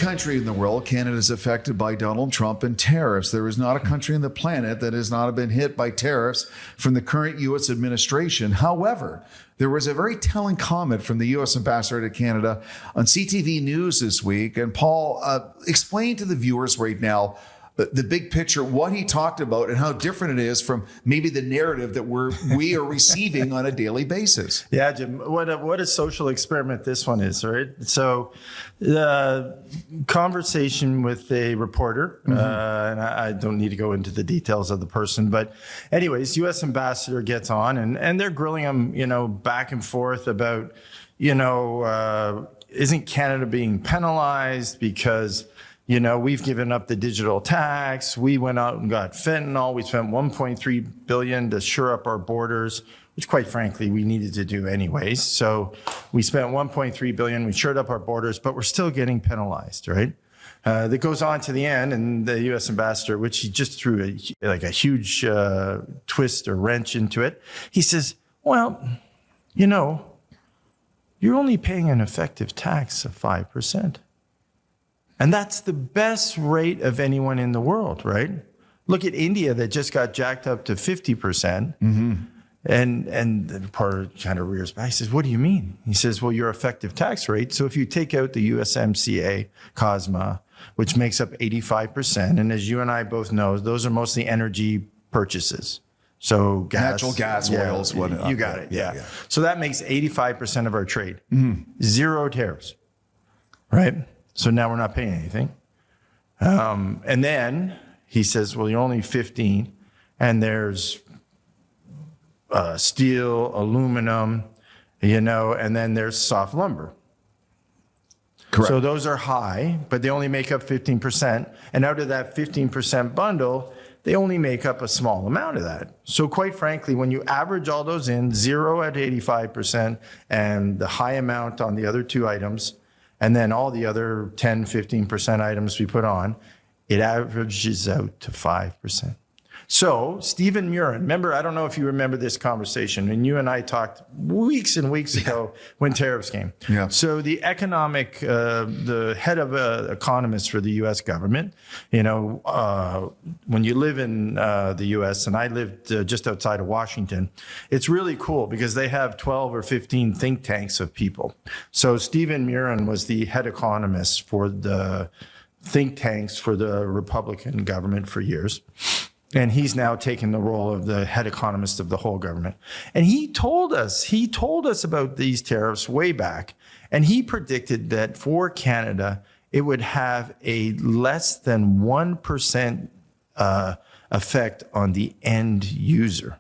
country in the world, Canada is affected by Donald Trump and tariffs. There is not a country on the planet that has not been hit by tariffs from the current U.S. administration. However, there was a very telling comment from the U.S. ambassador to Canada on CTV News this week. And Paul, explain to the viewers right now the big picture, what he talked about and how different it is from maybe the narrative that we are receiving on a daily basis. Yeah, Jim, what a social experiment this one is, right? So the conversation with a reporter, and I don't need to go into the details of the person, but anyways, U.S. ambassador gets on and they're grilling him, back and forth about, isn't Canada being penalized because we've given up the digital tax. We went out and got fentanyl. We spent $1.3 billion to shore up our borders, which quite frankly, we needed to do anyways. So we spent $1.3 billion. We shored up our borders, but we're still getting penalized, right? That goes on to the end, and the U.S. ambassador, which he just threw a huge twist or wrench into it. He says, well, you're only paying an effective tax of 5%. And that's the best rate of anyone in the world, right? Look at India that just got jacked up to 50%. And the reporter kind of rears back. He says, what do you mean? He says, well, your effective tax rate. So if you take out the USMCA, CUSMA, which makes up 85%, and as you and I both know, those are mostly energy purchases. So gas, natural gas, oils, whatnot. You got it, yeah. So that makes 85% of our trade. Zero tariffs, right? So now we're not paying anything. And then he says, well, you're only 15, and there's steel, aluminum, and then there's soft lumber. Correct. So those are high, but they only make up 15%. And out of that 15% bundle, they only make up a small amount of that. So quite frankly, when you average all those in, zero at 85% and the high amount on the other two items, and then all the other 10, 15% items we put on, it averages out to 5%. So Stephen Murin, remember, I don't know if you remember this conversation, and you and I talked weeks and weeks ago when tariffs came. Yeah. So the the head of economists for the U.S. government, when you live in the U.S., and I lived just outside of Washington, it's really cool because they have 12 or 15 think tanks of people. So Stephen Murin was the head economist for the think tanks for the Republican government for years. And he's now taken the role of the head economist of the whole government. And he told us about these tariffs way back. And he predicted that for Canada, it would have a less than 1% effect on the end user.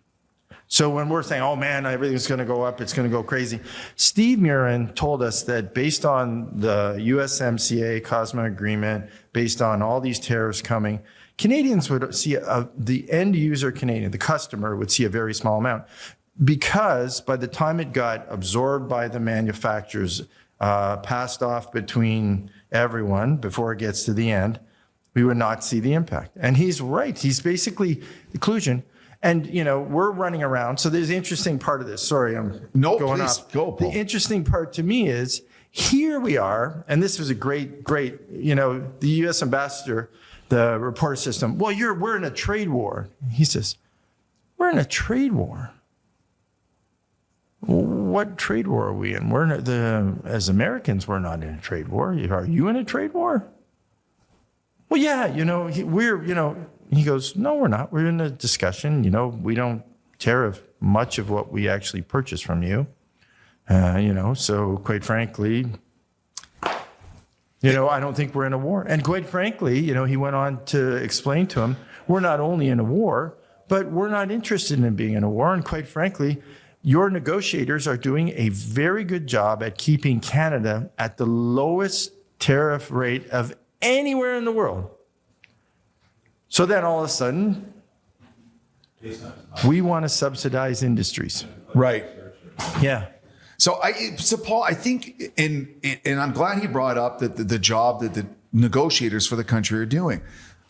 So when we're saying, oh man, everything's going to go up, it's going to go crazy. Steve Murin told us that based on the USMCA CUSMA agreement, based on all these tariffs coming, Canadians would see the end user Canadian, the customer, would see a very small amount because by the time it got absorbed by the manufacturers, passed off between everyone before it gets to the end, we would not see the impact. And he's right. He's basically the conclusion. And, we're running around. So there's the interesting part of this. Sorry, I'm going off. Go, Paul. The interesting part to me is here we are, and this was a great, the U.S. ambassador, the reporter system, well, we're in a trade war. He says, we're in a trade war. What trade war are we in? As Americans, we're not in a trade war. Are you in a trade war? Well, yeah, he goes, no, we're not. We're in a discussion. We don't tariff much of what we actually purchase from you. So quite frankly, I don't think we're in a war. And quite frankly, he went on to explain to him, we're not only in a war, but we're not interested in being in a war. And quite frankly, your negotiators are doing a very good job at keeping Canada at the lowest tariff rate of anywhere in the world. So then all of a sudden, we want to subsidize industries. Right. Yeah. So Paul, I think, and I'm glad he brought up the job that the negotiators for the country are doing,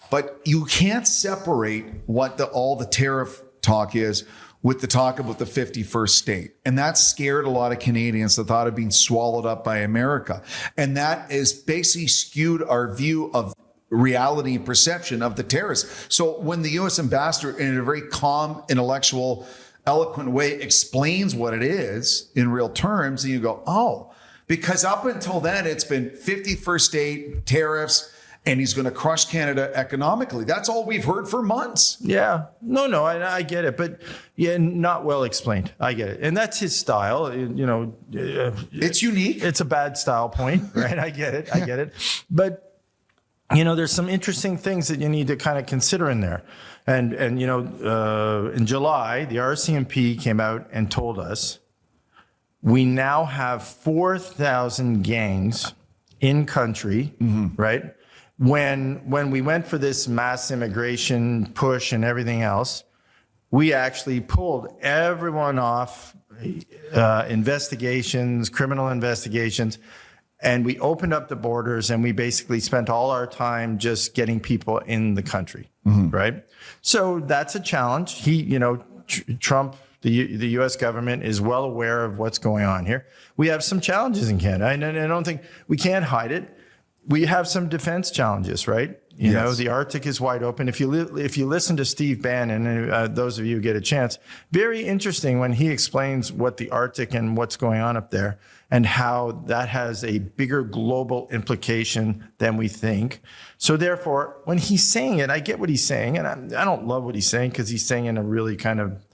but you can't separate what all the tariff talk is with the talk about the 51st state. And that scared a lot of Canadians that thought of being swallowed up by America. And that is basically skewed our view of reality and perception of the tariffs. So when the U.S. ambassador, in a very calm, intellectual, eloquent way, explains what it is in real terms, and you go, oh, because up until then, it's been 51st state tariffs, and he's going to crush Canada economically. That's all we've heard for months. Yeah. No, I get it. But yeah, not well explained. I get it. And that's his style. It's unique. It's a bad style point, right? I get it. But, there's some interesting things that you need to kind of consider in there. And in July, the RCMP came out and told us we now have 4,000 gangs in country, right? When we went for this mass immigration push and everything else, we actually pulled everyone off investigations, criminal investigations, and we opened up the borders, and we basically spent all our time just getting people in the country, right? So that's a challenge. Trump, the U.S. government is well aware of what's going on here. We have some challenges in Canada, and I don't think we can't hide it. We have some defense challenges, right? The Arctic is wide open. If you listen to Steve Bannon, those of you who get a chance, very interesting when he explains what the Arctic and what's going on up there and how that has a bigger global implication than we think. So therefore, when he's saying it, I get what he's saying, and I don't love what he's saying because he's saying in a really kind of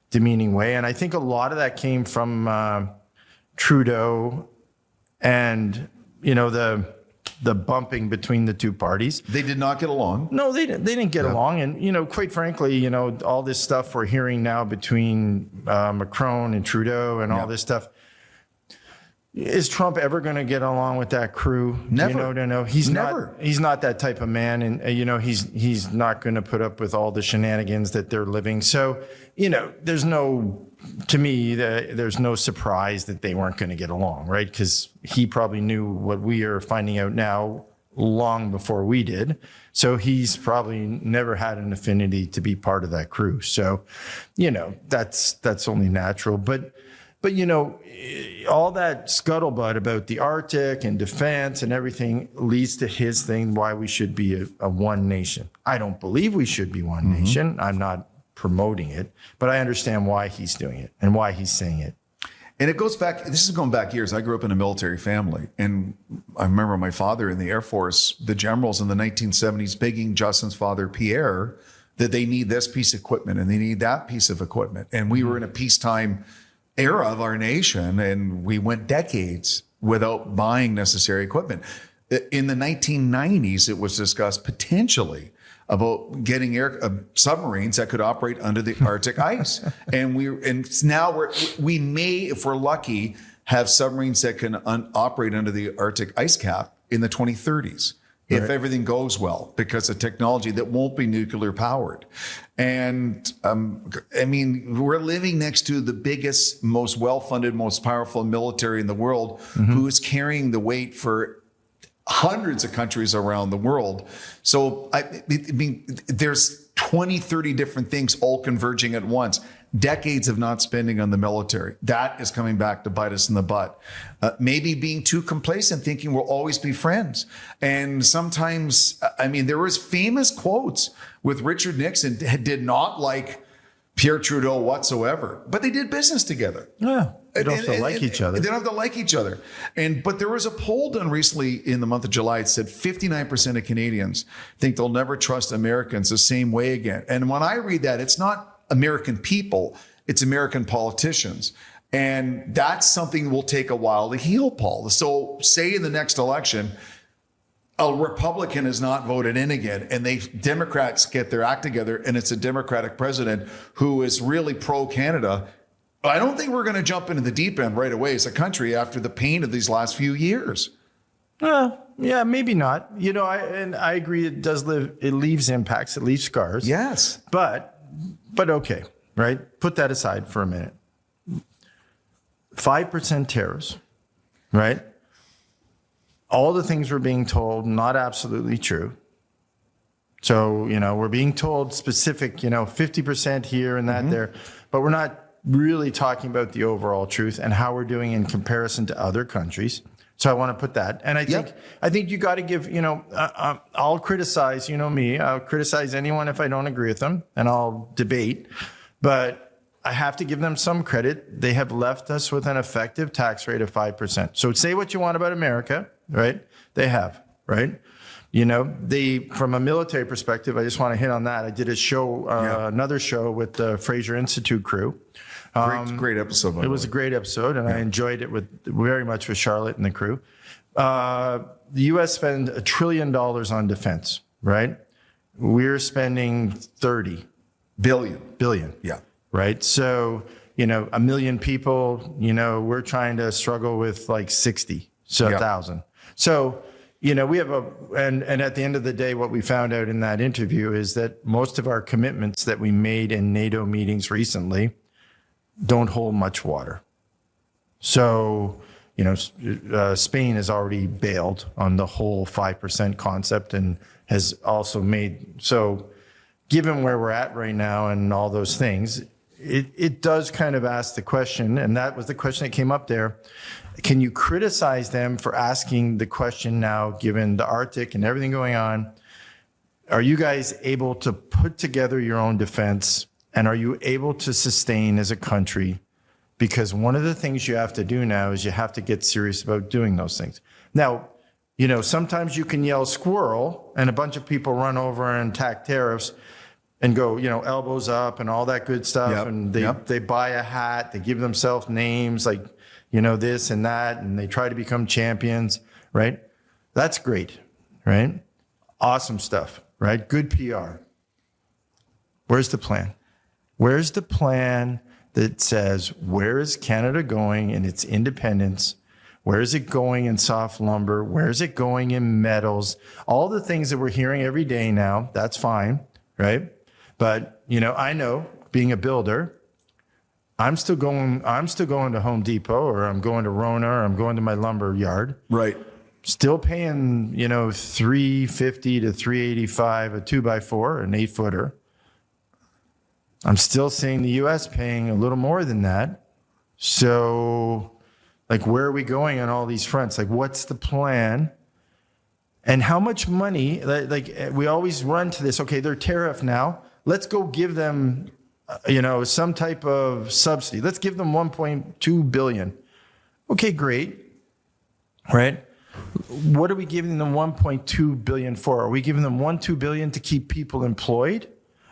demeaning way. And I think a lot of that came from Trudeau and, the bumping between the two parties. They did not get along. No, they didn't get along. And, quite frankly, all this stuff we're hearing now between Macron and Trudeau and all this stuff. Is Trump ever going to get along with that crew? Never. No. He's not that type of man. And, he's not going to put up with all the shenanigans that they're living. So, there's no surprise that they weren't going to get along, right? Because he probably knew what we are finding out now long before we did. So he's probably never had an affinity to be part of that crew. So, that's only natural. But all that scuttlebutt about the Arctic and defense and everything leads to his thing, why we should be a one nation. I don't believe we should be one nation. I'm not promoting it, but I understand why he's doing it and why he's saying it. And it goes back, this is going back years. I grew up in a military family, and I remember my father in the Air Force, the generals in the 1970s begging Justin's father, Pierre, that they need this piece of equipment and they need that piece of equipment. And we were in a peacetime era of our nation, and we went decades without buying necessary equipment. In the 1990s, it was discussed potentially about getting submarines that could operate under the Arctic ice. And now we may, if we're lucky, have submarines that can operate under the Arctic ice cap in the 2030s. If everything goes well, because of technology that won't be nuclear powered. And we're living next to the biggest, most well-funded, most powerful military in the world, who is carrying the weight for hundreds of countries around the world. So there's 20, 30 different things all converging at once. Decades of not spending on the military. That is coming back to bite us in the butt. Maybe being too complacent, thinking we'll always be friends. And sometimes, there was famous quotes with Richard Nixon did not like Pierre Trudeau whatsoever, but they did business together. Yeah. They don't have to like each other. They don't have to like each other. But there was a poll done recently in the month of July. It said 59% of Canadians think they'll never trust Americans the same way again. And when I read that, it's not American people, it's American politicians. And that's something will take a while to heal, Paul. So say in the next election, a Republican is not voted in again, and Democrats get their act together, and it's a Democratic president who is really pro-Canada. I don't think we're going to jump into the deep end right away as a country after the pain of these last few years. Yeah, maybe not. I agree. It leaves impacts. It leaves scars. Yes. But okay, right? Put that aside for a minute. 5% tariffs, right? All the things we're being told, not absolutely true. So, we're being told specific, 50% here and that there, but we're not really talking about the overall truth and how we're doing in comparison to other countries. So I want to put that. And I think you got to give, I'll criticize, me, I'll criticize anyone if I don't agree with them, and I'll debate, but I have to give them some credit. They have left us with an effective tax rate of 5%. So say what you want about America, right? They have, right? From a military perspective, I just want to hit on that. I did a show, another show with the Fraser Institute crew. Great episode. It was a great episode, and I enjoyed it very much with Charlotte and the crew. The U.S. spends $1 trillion on defense, right? We're spending 30 billion. Yeah. Right. So, 1 million people, we're trying to struggle with like 60, so 1,000. So, we have and at the end of the day, what we found out in that interview is that most of our commitments that we made in NATO meetings recently don't hold much water. So, Spain has already bailed on the whole 5% concept and has also so given where we're at right now and all those things, it does kind of ask the question, and that was the question that came up there. Can you criticize them for asking the question now, given the Arctic and everything going on? Are you guys able to put together your own defense? And are you able to sustain as a country? Because one of the things you have to do now is you have to get serious about doing those things. Now, sometimes you can yell squirrel and a bunch of people run over and attack tariffs and go, elbows up and all that good stuff. Yep. And they buy a hat, they give themselves names like, this and that, and they try to become champions, right? That's great, right? Awesome stuff, right? Good PR. Where's the plan? Where's the plan that says, where is Canada going in its independence? Where is it going in soft lumber? Where is it going in metals? All the things that we're hearing every day now, that's fine, right? But, I know, being a builder, I'm still going to Home Depot, or I'm going to Rona, or I'm going to my lumber yard. Right. Still paying, $350 to $385 a 2x4, an 8-footer. I'm still seeing the U.S. paying a little more than that. So, where are we going on all these fronts? What's the plan? And how much money, we always run to this, okay, they're tariff now. Let's go give them, some type of subsidy. Let's give them $1.2 billion. Okay, great. Right? What are we giving them $1.2 billion for? Are we giving them $2 billion to keep people employed?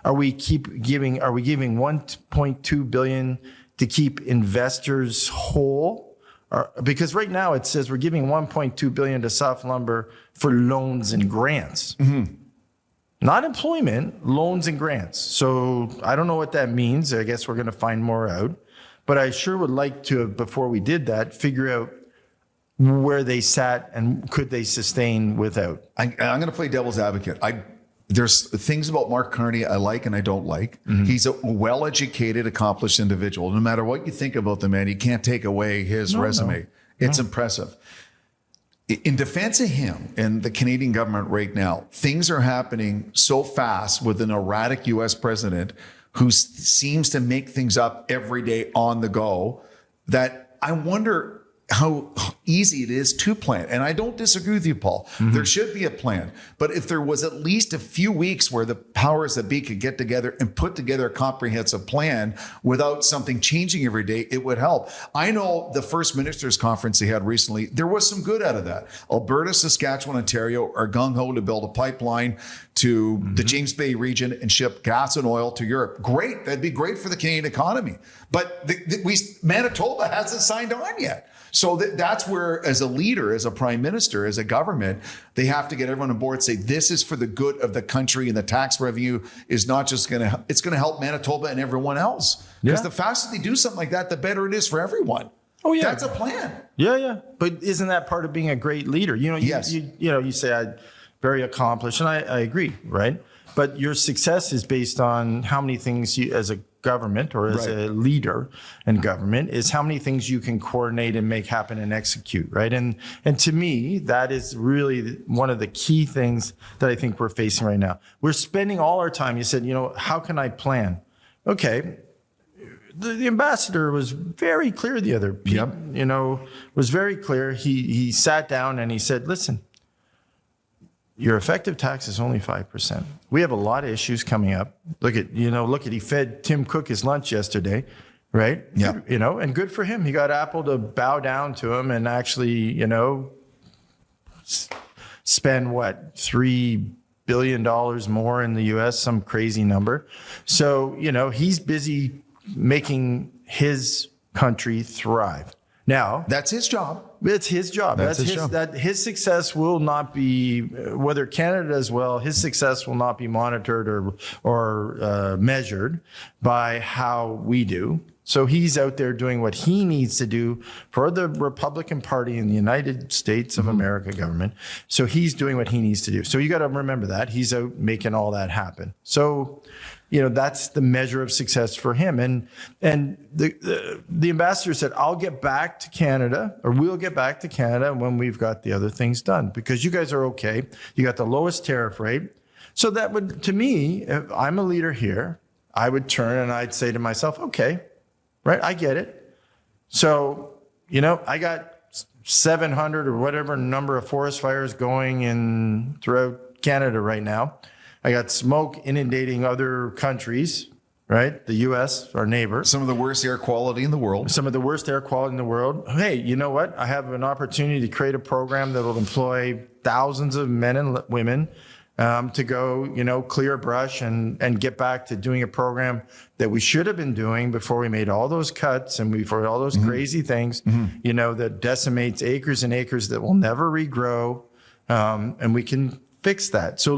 Are we giving $1.2 billion to keep investors whole? Because right now it says we're giving $1.2 billion to soft lumber for loans and grants. Mm-hmm. Not employment, loans and grants. So I don't know what that means. I guess we're going to find more out. But I sure would like to, before we did that, figure out where they sat and could they sustain without. I'm going to play devil's advocate. There's things about Mark Carney I like and I don't like. Mm-hmm. He's a well-educated, accomplished individual. No matter what you think about the man, you can't take away his resume. It's impressive. In defense of him and the Canadian government right now, things are happening so fast with an erratic U.S. president who seems to make things up every day on the go that I wonder how easy it is to plan. And I don't disagree with you, Paul. Mm-hmm. There should be a plan. But if there was at least a few weeks where the powers that be could get together and put together a comprehensive plan without something changing every day, it would help. I know the First Minister's Conference they had recently, there was some good out of that. Alberta, Saskatchewan, Ontario are gung-ho to build a pipeline to the James Bay region and ship gas and oil to Europe. Great. That'd be great for the Canadian economy. But Manitoba hasn't signed on yet. So that's where, as a leader, as a prime minister, as a government, they have to get everyone on board, say this is for the good of the country, and the tax revenue is not just it's going to help Manitoba and everyone else. Because the faster they do something like that, the better it is for everyone. Oh yeah, that's a plan. Yeah. But isn't that part of being a great leader? Yes. You say I'm very accomplished, and I agree, right? But your success is based on how many things you, as a government or as a leader in government is how many things you can coordinate and make happen and execute, right? And to me, that is really one of the key things that I think we're facing right now. We're spending all our time. You said, how can I plan? Okay. The ambassador was very clear the other, was very clear. He sat down and he said, listen, your effective tax is only 5%. We have a lot of issues coming up. Look at, he fed Tim Cook his lunch yesterday, right? Yeah. And good for him. He got Apple to bow down to him and actually, spend $3 billion more in the US, some crazy number. So, he's busy making his country thrive. Now, That's his job. it's his job. That's his job. That his success will not be, whether Canada does well, his success will not be monitored or measured by how we do. So he's out there doing what he needs to do for the Republican Party in the United States of America government. So he's doing what he needs to do. So you got to remember that he's out making all that happen. So, that's the measure of success for him. And the ambassador said, I'll get back to Canada, or we'll get back to Canada when we've got the other things done, because you guys are okay. You got the lowest tariff rate. So that would, to me, if I'm a leader here, I would turn and I'd say to myself, okay, right, I get it. So, I got 700 or whatever number of forest fires going in throughout Canada right now. I got smoke inundating other countries, right? The U.S., our neighbor. Some of the worst air quality in the world. Some of the worst air quality in the world. Hey, you know what? I have an opportunity to create a program that will employ thousands of men and women to go, clear brush and get back to doing a program that we should have been doing before we made all those cuts and before all those crazy things, that decimates acres and acres that will never regrow. And we can fix that. So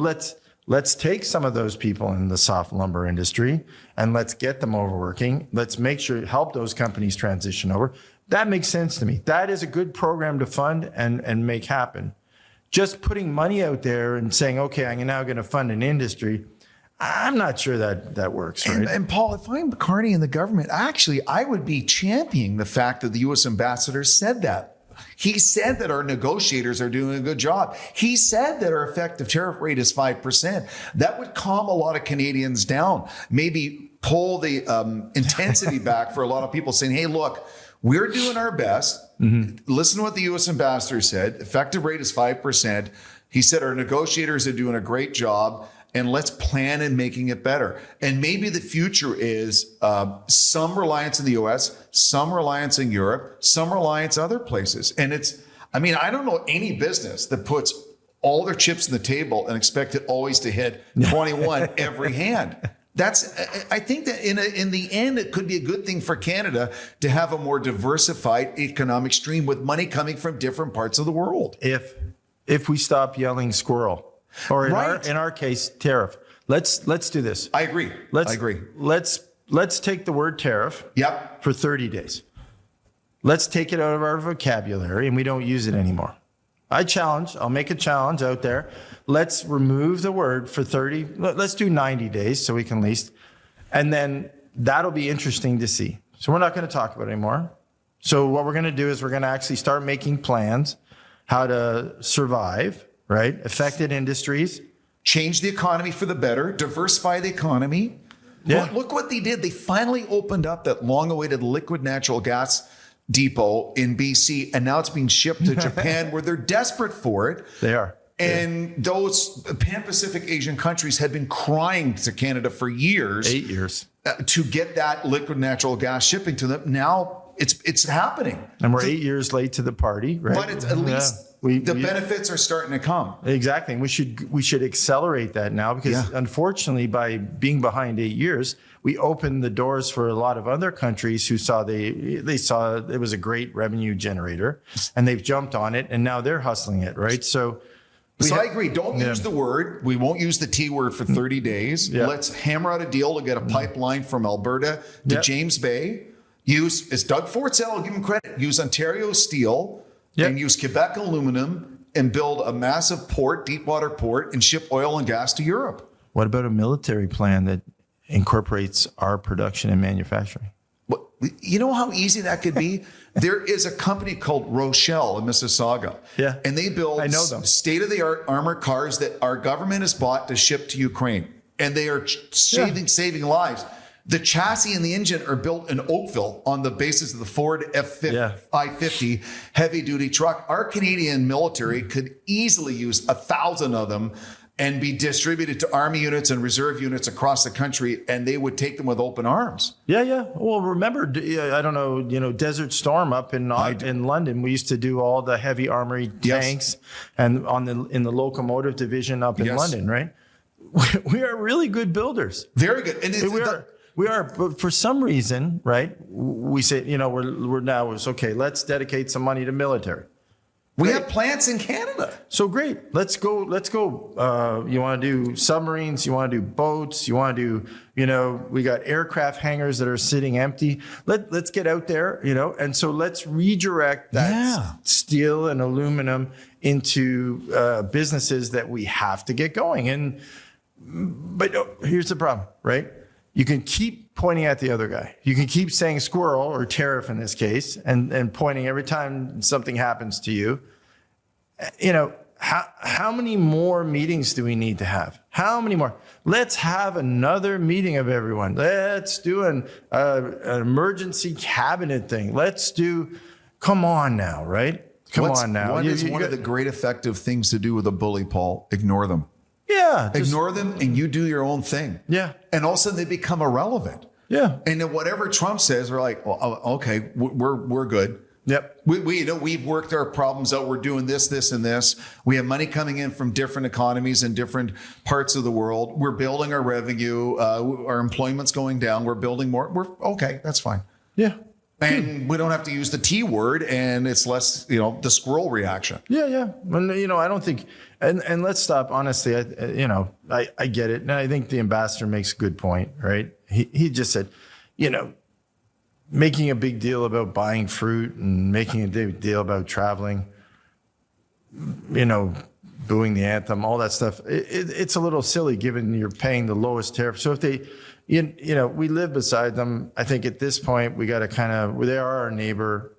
let's take some of those people in the soft lumber industry and let's get them overworking. Let's make sure, help those companies transition over. That makes sense to me. That is a good program to fund and make happen. Just putting money out there and saying, okay, I'm now going to fund an industry, I'm not sure that works, right? And Paul, if I'm McCartney in the government, actually, I would be championing the fact that the U.S. ambassador said that. He said that our negotiators are doing a good job. He said that our effective tariff rate is 5%. That would calm a lot of Canadians down. Maybe pull the intensity back for a lot of people saying, hey, look, we're doing our best. Listen to what the U.S. ambassador said. Effective rate is 5%. He said our negotiators are doing a great job, and let's plan in making it better. And maybe the future is some reliance in the U.S., some reliance in Europe, some reliance other places. And I don't know any business that puts all their chips on the table and expect it always to hit 21 every hand. I think that in the end, it could be a good thing for Canada to have a more diversified economic stream with money coming from different parts of the world. If we stop yelling squirrel, or in our case, tariff. Let's do this. I agree. I agree. Let's take the word tariff. Yep. For 30 days. Let's take it out of our vocabulary and we don't use it anymore. I'll make a challenge out there. Let's remove the word for 30. Let's do 90 days so we can least. And then that'll be interesting to see. So we're not going to talk about it anymore. So what we're going to do is we're going to actually start making plans how to survive, right? Affected industries. Change the economy for the better, diversify the economy. Yeah. Look what they did. They finally opened up that long-awaited liquid natural gas depot in BC, and now it's being shipped to Japan where they're desperate for it. They are. And those Pan-Pacific Asian countries had been crying to Canada for years. 8 years. To get that liquid natural gas shipping to them. Now it's happening. And we're 8 years late to the party, right? But it's at least the benefits are starting to come. Exactly. And we should accelerate that now because unfortunately by being behind 8 years, we opened the doors for a lot of other countries who saw they saw it was a great revenue generator and they've jumped on it and now they're hustling it, right? So I agree. Don't use the word. We won't use the T word for 30 days. Yeah. Let's hammer out a deal to get a pipeline from Alberta to James Bay. As Doug Ford said, I'll give him credit, use Ontario steel and use Quebec aluminum and build a massive port, deep water port, and ship oil and gas to Europe. What about a military plan that incorporates our production and manufacturing. Well, you know how easy that could be? There is a company called Rochelle in Mississauga. Yeah. And they build I know them. state-of-the-art armored cars that our government has bought to ship to Ukraine. And they are saving lives. The chassis and the engine are built in Oakville on the basis of the Ford I-50 heavy-duty truck. Our Canadian military could easily use 1,000 of them and be distributed to Army units and reserve units across the country, and they would take them with open arms. Yeah. Well, remember, I don't know, Desert Storm up in London. We used to do all the heavy armory tanks and in the locomotive division up in London, right? We are really good builders. Very good. And we are, but for some reason, right? We say, we're now, it's okay, let's dedicate some money to military. We have plants in Canada. So great. Let's go. You want to do submarines? You want to do boats? You want to do, we got aircraft hangars that are sitting empty. Let's get out there, and so let's redirect that steel and aluminum into businesses that we have to get going. But here's the problem, right? You can keep pointing at the other guy. You can keep saying squirrel or tariff in this case, and pointing every time something happens to you. How many more meetings do we need to have? How many more? Let's have another meeting of everyone. Let's do an emergency cabinet thing. Come on now, right? What is one of the great effective things to do with a bully, Paul? Ignore them. Yeah. Ignore them and you do your own thing. Yeah. And all of a sudden they become irrelevant. Yeah. And then whatever Trump says, we're like, well, okay, we're good. Yep. We've worked our problems out. We're doing this, and this. We have money coming in from different economies in different parts of the world. We're building our revenue. Our employment's going down. We're building more. We're okay. That's fine. Yeah. And we don't have to use the T word, and it's less, the squirrel reaction. Yeah. And, I don't think, and let's stop. Honestly, I get it. And I think the ambassador makes a good point, right? He just said, making a big deal about buying fruit and making a big deal about traveling, booing the anthem, all that stuff. It's a little silly given you're paying the lowest tariff. So if they, we live beside them, I think at this point we got to they are our neighbor,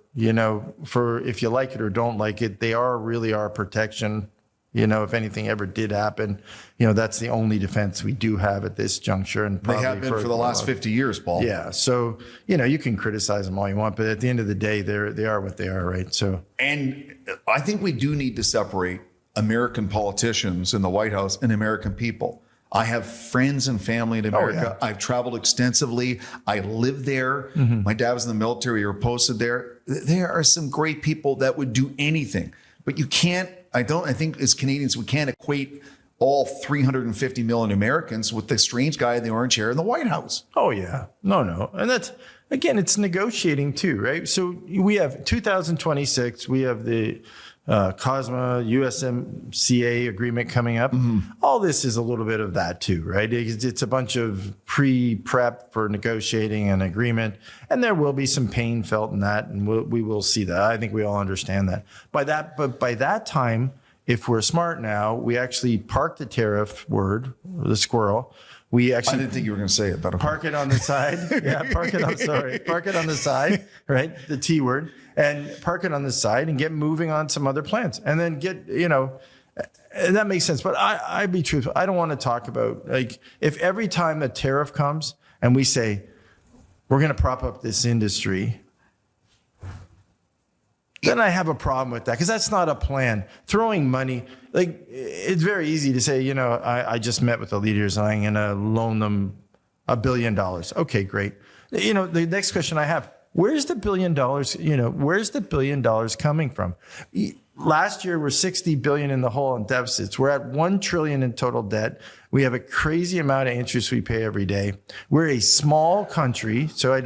for if you like it or don't like it, they are really our protection. If anything ever did happen, that's the only defense we do have at this juncture. And they have been for the last 50 years, Paul. Yeah. So, you can criticize them all you want, but at the end of the day, they are what they are, right? So, and I think we do need to separate American politicians in the White House and American people. I have friends and family in America. I've traveled extensively. I lived there. Mm-hmm. My dad was in the military or posted there. There are some great people that would do anything, but you can't. I think as Canadians, we can't equate all 350 million Americans with the strange guy in the orange hair in the White House. Oh, yeah. No. And that's, again, it's negotiating too, right? So we have 2026, we have the CUSMA, USMCA agreement coming up. Mm-hmm. All this is a little bit of that too, right? It's a bunch of pre-prep for negotiating an agreement, and there will be some pain felt in that, and we will see that. I think we all understand that. But by that time, if we're smart now, we actually park the tariff word, the squirrel. I didn't think you were going to say it, but okay. Park it on the side. Yeah, park it on the side, right? The T word. And park it on the side and get moving on some other plants. And then and that makes sense. But I'd be truthful. I don't want to talk about, if every time the tariff comes and we say, we're going to prop up this industry, then I have a problem with that, because that's not a plan. Throwing money, it's very easy to say, I just met with the leaders and I'm going to loan them $1 billion. Okay, great. The next question I have, where's the $1 billion? Where's the $1 billion coming from? Last year, we're $60 billion in the hole in deficits. We're at $1 trillion in total debt. We have a crazy amount of interest we pay every day. We're a small country, so I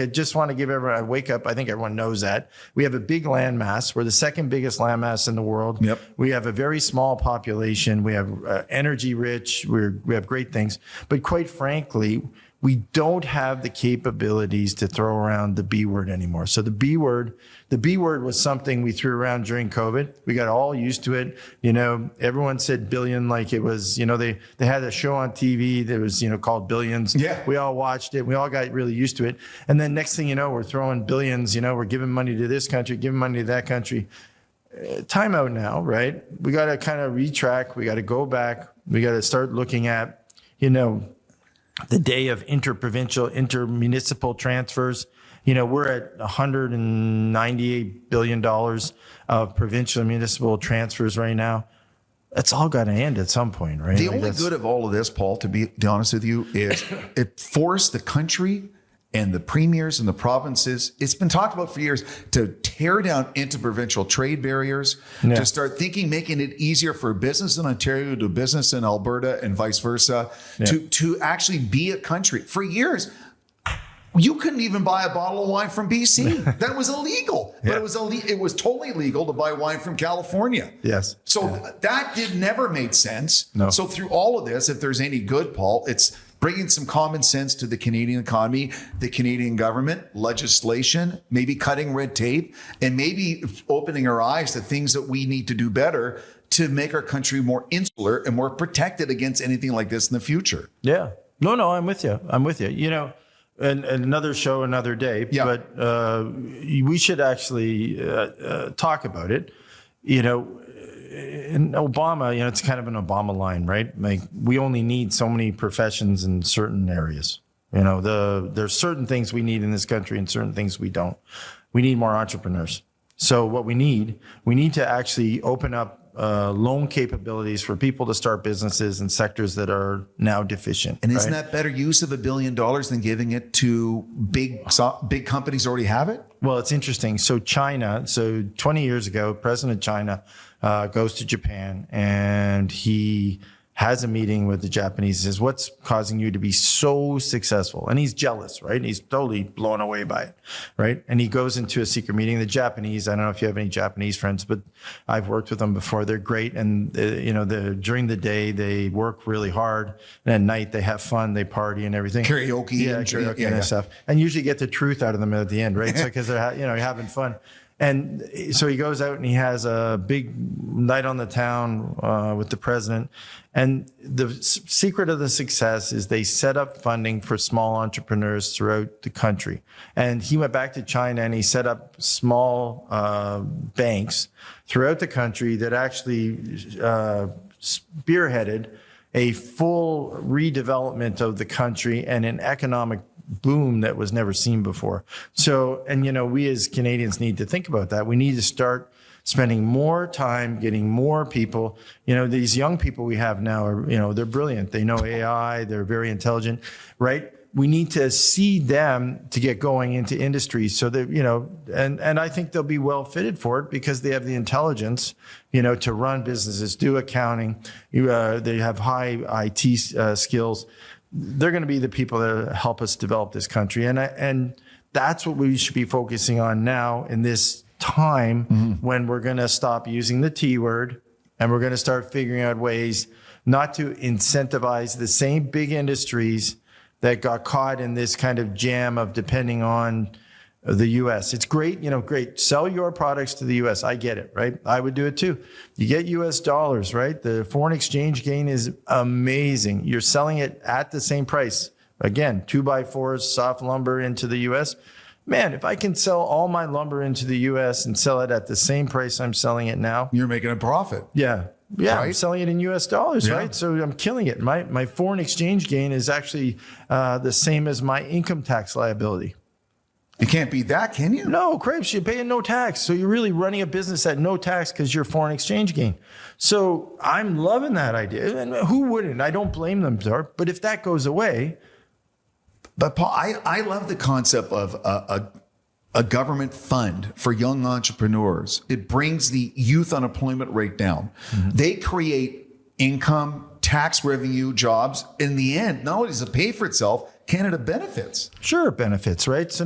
just want to give everyone a wake up. I think everyone knows that. We have a big land mass. We're the second biggest land mass in the world. Yep. We have a very small population. We have energy rich. We have great things. But quite frankly, we don't have the capabilities to throw around the B word anymore. So the B word was something we threw around during COVID. We got all used to it. You know, everyone said billion like it was, you know, they had a show on TV that was, you know, called Billions. Yeah. We all watched it. We all got really used to it. And then next thing you know, we're throwing billions, you know, we're giving money to this country, giving money to that country. Time out now, right? We got to kind of retrack. We got to go back. We got to start looking at, you know, the day of interprovincial, intermunicipal transfers. You know, we're at $198 billion of provincial and municipal transfers right now. That's all got to end at some point, right? The only good of all of this, Paul, to be honest with you, is it forced the country and the premiers and the provinces, it's been talked about for years, to tear down interprovincial trade barriers, to start making it easier for business in Ontario to do business in Alberta and vice versa, to actually be a country. For years, you couldn't even buy a bottle of wine from BC. That was illegal. But it was totally legal to buy wine from California. Yes. So that never made sense. No. So through all of this, if there's any good, Paul, it's bringing some common sense to the Canadian economy, the Canadian government, legislation, maybe cutting red tape, and maybe opening our eyes to things that we need to do better to make our country more insular and more protected against anything like this in the future. Yeah. No, I'm with you. You know, and another show, another day. Yeah. But we should actually talk about it. You know, in Obama, you know, it's kind of an Obama line, right? Like, we only need so many professions in certain areas. You know, there's certain things we need in this country and certain things we don't. We need more entrepreneurs. So what we need to actually open up loan capabilities for people to start businesses in sectors that are now deficient. And isn't that better use of $1 billion than giving it to big companies already have it? Well, it's interesting. So 20 years ago, President China goes to Japan and he has a meeting with the Japanese. He says, what's causing you to be so successful? And he's jealous, right? He's totally blown away by it, right? And he goes into a secret meeting. The Japanese, I don't know if you have any Japanese friends, but I've worked with them before. They're great. And, you know, During the day, they work really hard. And at night, they have fun. They party and everything. Karaoke and stuff. And usually get the truth out of them at the end, right? So because they're, you know, having fun. And so he goes out and he has a big night on the town with the president. And the secret of the success is they set up funding for small entrepreneurs throughout the country. And he went back to China and he set up small banks throughout the country that actually spearheaded a full redevelopment of the country and an economic boom that was never seen before. So, and you know, we as Canadians need to think about that. We need to start spending more time getting more people. You know, these young people we have now are, you know, they're brilliant. They know AI, they're very intelligent, right? We need to seed them to get going into industries so that, you know, and I think they'll be well fitted for it because they have the intelligence, you know, to run businesses, do accounting. They have high IT skills. They're going to be the people that help us develop this country. And that's what we should be focusing on now in this time when we're going to stop using the T word and we're going to start figuring out ways not to incentivize the same big industries that got caught in this kind of jam of depending on the U.S. It's great, you know, great. Sell your products to the U.S. I get it, right? I would do it too. You get U.S. dollars, right? The foreign exchange gain is amazing. You're selling it at the same price. Again, 2x4s, soft lumber into the U.S. Man, if I can sell all my lumber into the U.S. and sell it at the same price I'm selling it now. You're making a profit. Yeah. Yeah, right? I'm selling it in U.S. dollars, right? So I'm killing it. My foreign exchange gain is actually the same as my income tax liability. You can't beat that, can you? No, crapes, you're paying no tax. So you're really running a business at no tax because you're foreign exchange gain. So I'm loving that idea. And who wouldn't? I don't blame them, sir. But if that goes away. But Paul, I love the concept of a government fund for young entrepreneurs. It brings the youth unemployment rate down. They create income, tax revenue, jobs. In the end, not only does it pay for itself, Canada benefits. Sure, it benefits, right? So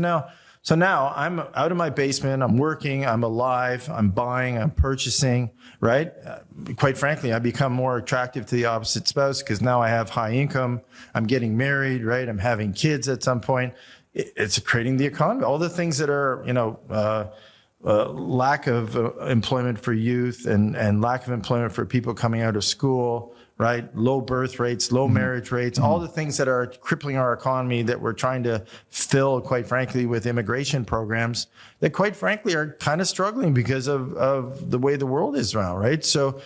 now I'm out of my basement, I'm working, I'm alive, I'm buying, I'm purchasing, right? Quite frankly, I become more attractive to the opposite spouse because now I have high income, I'm getting married, right? I'm having kids at some point. It's creating the economy, all the things that are, you know, lack of employment for youth and lack of employment for people coming out of school, right? Low birth rates, low marriage rates, all the things that are crippling our economy that we're trying to fill, quite frankly, with immigration programs that, quite frankly, are kind of struggling because of the way the world is now, right? So,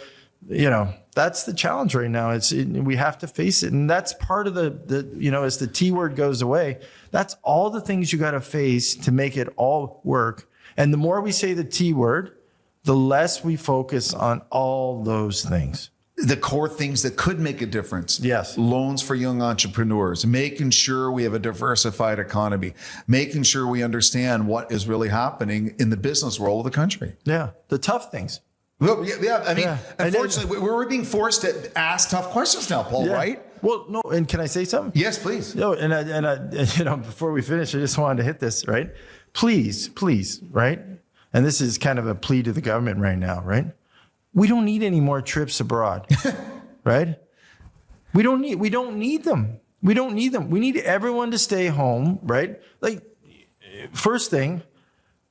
that's the challenge right now. We have to face it. And that's part of the as the T word goes away, that's all the things you got to face to make it all work. And the more we say the T word, the less we focus on all those things. The core things that could make a difference. Yes. Loans for young entrepreneurs, making sure we have a diversified economy, making sure we understand what is really happening in the business world of the country. Yeah. The tough things. Well, yeah. I mean, unfortunately, we're being forced to ask tough questions now, Paul, right? Well, no. And can I say something? Yes, please. No. And I, before we finish, I just wanted to hit this, right? Please, right? And this is kind of a plea to the government right now, right? We don't need any more trips abroad, right? We don't need them. We don't need them. We need everyone to stay home, right? Like, first thing,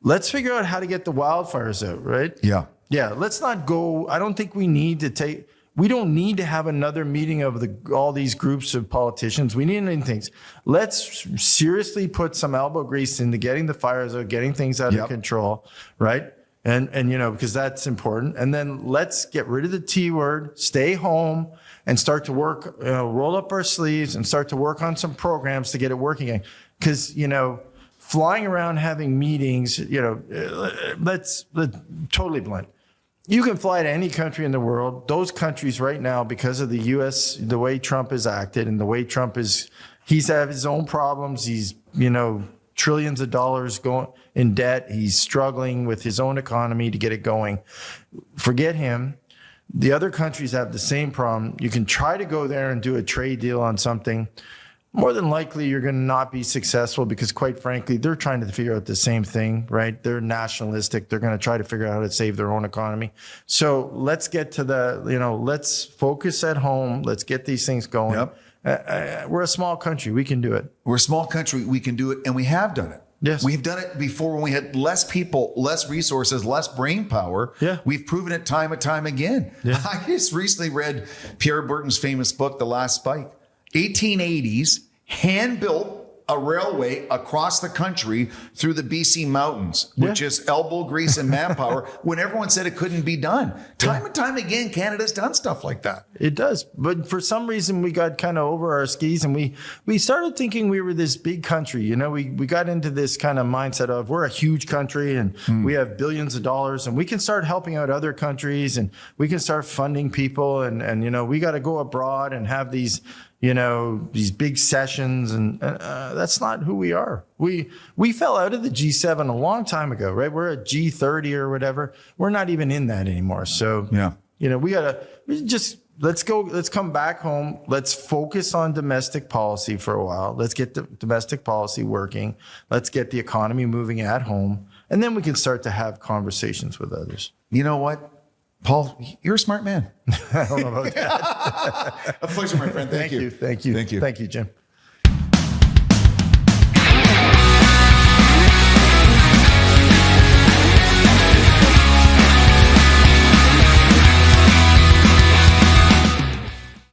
let's figure out how to get the wildfires out, right? Yeah. Yeah. Let's not go. I don't think we need to we don't need to have another meeting of all these groups of politicians. We need anything. Let's seriously put some elbow grease into getting the fires out, getting things out of control, right? And because that's important. And then let's get rid of the T word, stay home, and start to work, roll up our sleeves and start to work on some programs to get it working again. Because, flying around having meetings, let's totally blunt. You can fly to any country in the world. Those countries right now, because of the U.S., the way Trump has acted and the way Trump he's had his own problems. He's, trillions of dollars going in debt. He's struggling with his own economy to get it going. Forget him. The other countries have the same problem. You can try to go there and do a trade deal on something. More than likely, you're going to not be successful because, quite frankly, they're trying to figure out the same thing, right? They're nationalistic. They're going to try to figure out how to save their own economy. So let's get to let's focus at home. Let's get these things going. Yep. We're a small country. We can do it. We're a small country. We can do it. And we have done it. Yes. We've done it before when we had less people, less resources, less brain power. Yeah. We've proven it time and time again. Yeah. I just recently read Pierre Berton's famous book, The Last Spike. 1880s, hand-built a railway across the country through the BC mountains, which is elbow grease and manpower when everyone said it couldn't be done. Time and time again, Canada's done stuff like that. It does. But for some reason, we got kind of over our skis and we started thinking we were this big country. We got into this kind of mindset of we're a huge country and we have billions of dollars and we can start helping out other countries and we can start funding people and we got to go abroad and have these these big sessions, and that's not who we are. We fell out of the G7 a long time ago, right? We're at G30 or whatever. We're not even in that anymore. So, let's come back home. Let's focus on domestic policy for a while. Let's get the domestic policy working. Let's get the economy moving at home. And then we can start to have conversations with others. You know what? Paul, you're a smart man. I don't know about that. A pleasure, my friend. Thank you. Thank you, Jim.